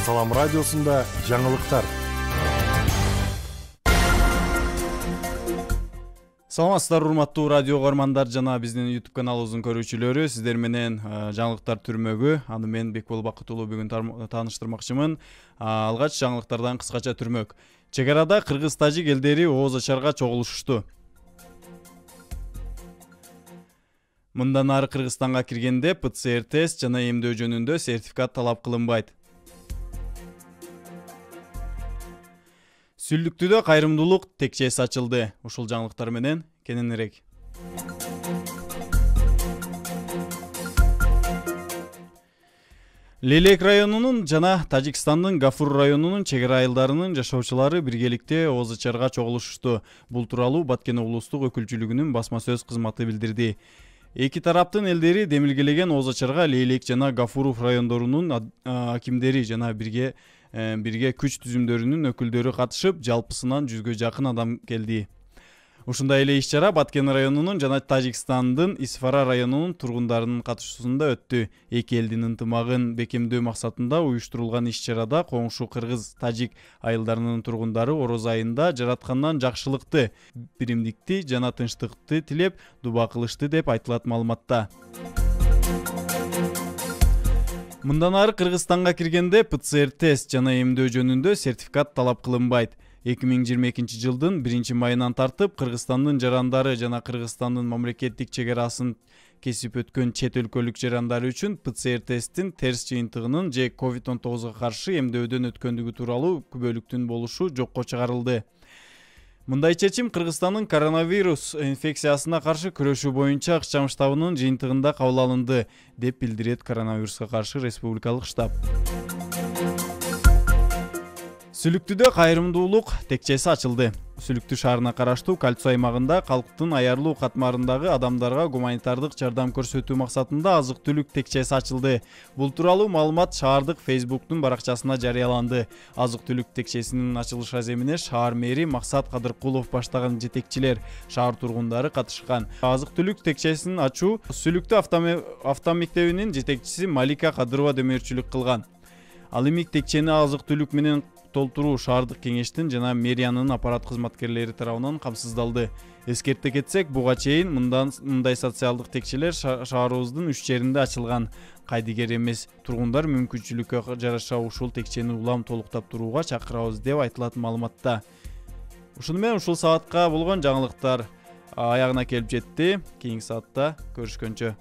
Салам радиосунда жаңылыктар. Саламатсыздар урматтуу радио көрмандар жана биздин YouTube каналыбыздын көрүүчүлөрү. Сиздер менен жаңылыктар түрмөгү. Аны мен Бекбол Бакытуулу бүгүн тааныштырмакчымын. Алгач жаңылыктардан кыскача түрмөк. Чек арада кыргыз-тажик элдери ооз ачарга чогулушушту. Мындан ары Кыргызстанга киргенде ПЦР тест жана эмдөө жөнүндө сертификат талап кылынбайт. Сүлдүктүдө кайрымдуулук текчеси ачылды. Ушул жаңылыктар менен кененирээк. Лелек районунун жана Тажикстандын Гафур районунун чек ара айылдарынын жашоочулары биргеликте ооз ачарга чогулушушту. Бул тууралуу Баткен облустук өкүлчүлүгүнүн басма сөз кызматы билдирди. Эки тараптын элдери демилгелеген ооз ачарга Лейлек жана Гафуров райондорунун акимдери жана бирге күч түзүмдөрүнүн өкүлдөрү катышып, жалпысынан 100гө жакын адам келди. Ушундай эле иш-чара Баткен районунун жана Тажикстандын Исфара районунун тургундарынын катышуусунда өттү. Эки элдин ынтымагын бекемдөө максатында уюштурулган иш-чарада коңшу кыргыз-тажик айылдарынын тургундары ороз айында жараткандан жакшылыкты, биримдикти жана тынчтыкты тилеп дуба кылышты деп айтылат маалыматта. Мындан ары Кыргызстанга киргенде ПЦР тест жана эмдөө жөнүндө сертификат талап кылынбайт. 2022 жылдын 1-майынан тартып Кыргызстандын жарандары жана Кыргызстандын мамлекеттик чек арасын кесип өткөн чет өлкөлүк жарандары үчүн ПЦР тесттин терс жыйынтыгынын же COVID-19 каршы эмдөөдөн өткөндүгү тууралуу күбөлүктүн болушу жокко чыгарылды. Мындай чечим Кыргызстандын коронавирус инфекциясына каршы күрөшүү боюнча ыкчам штабынын жыйынтыгында кабыл алынды, деп билдирет коронавируска каршы республикалык штаб. Сүлүктүдө кайрымдуулук текчеси ачылды. Сүлүктү шаарына караштуу Кальцо аймагында калктын аярлуу катмарындагы адамдарга гуманитардык жардам көрсөтүү максатында азык-түлүк текчеси ачылды. Бул тууралуу маалымат шаардык Facebook'тун баракчасына жарыяланды. Азык-түлүк текчесинин ачылыш аземине шаар мэри Максат Кадыркулов баштаган жетекчилер, шаар тургундары катышкан. Азык-түлүк текчесин ачуу Сүлүктү автомектебинин жетекчиси Малика Кадырова дөмөрчүлүк кылган. Ал эми текчени азык-түлүк менен толтуруу шаардык кеңештин жана мэриянын аппарат кызматкерлери тарабынан камсыздалды. Эскерте кетсек, буга чейин мындай социалдык текчелер шаарыбыздын 3 жеринде ачылган. Кайдыгер эмес тургундар мүмкүнчүлүккө жараша ушул текчени улам толуктап турууга чакырабыз деп айтылат маалыматта. Ушуну менен ушул саатка болгон жаңылыктар аягына келип жетти. Кийинки саатта көрүшкөнчө.